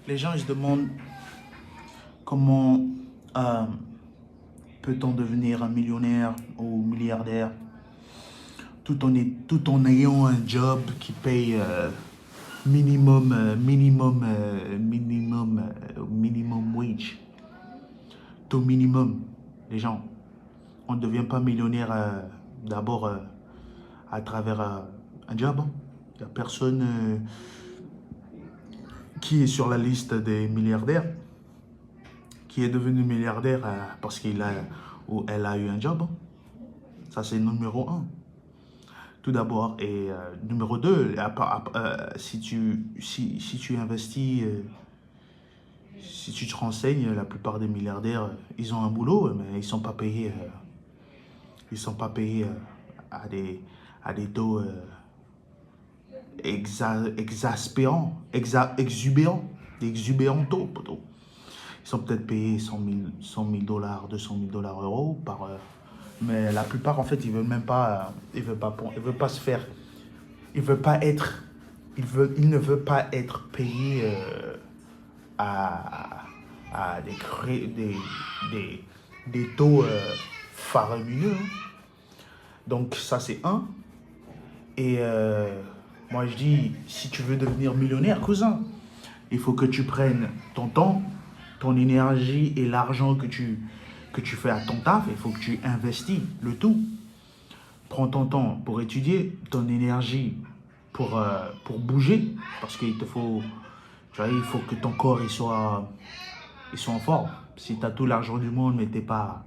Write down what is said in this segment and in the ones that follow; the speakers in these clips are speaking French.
Les gens ils se demandent comment peut-on devenir un millionnaire ou milliardaire tout en ayant un job qui paye minimum wage. Tout minimum. Les gens, on ne devient pas millionnaire d'abord à travers un job. Il n'y a personne qui est sur la liste des milliardaires qui est devenu milliardaire parce qu'il a ou elle a eu un job. Ça, c'est numéro un. Tout d'abord. Et numéro deux, si tu investis, si tu te renseignes, la plupart des milliardaires, ils ont un boulot, mais ils ne sont pas payés, à des taux exubérants taux, plutôt. Ils sont peut-être payés 100 000 dollars, 200 000 dollars euros par heure. Mais la plupart, en fait, ils veulent même pas, ils veulent pas se faire, ils veulent pas être, ils ne veulent pas être payés à, à des taux faramineux. Donc ça, c'est un. Et moi, je dis, si tu veux devenir millionnaire, cousin, il faut que tu prennes ton temps, ton énergie et l'argent que tu fais à ton taf. Il faut que tu investis le tout. Prends ton temps pour étudier, ton énergie pour bouger, parce qu'il te faut, tu vois, il faut que ton corps il soit en forme. Si tu as tout l'argent du monde, mais t'es pas,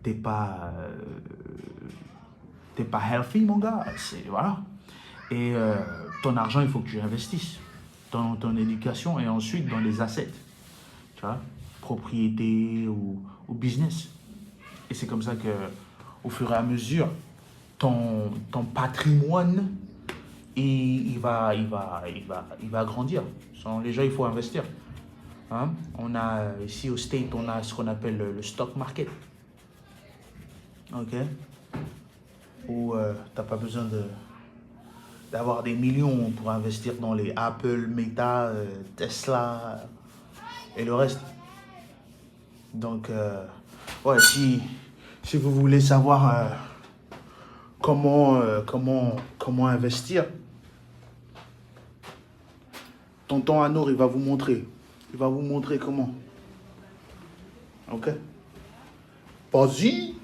euh, t'es pas healthy, mon gars, voilà. Et ton argent, il faut que tu investisses dans ton éducation et ensuite dans les assets, tu vois, propriété ou business. Et c'est comme ça que, au fur et à mesure, ton patrimoine, il va grandir. Les gens, il faut investir. Hein? On a, ici au State, on a ce qu'on appelle le stock market. OK? Où tu n'as pas besoin d'avoir des millions pour investir dans les Apple, Meta, Tesla et le reste. Donc, ouais, si vous voulez savoir comment investir, tonton Anour, il va vous montrer. Il va vous montrer comment. OK? Vas-y.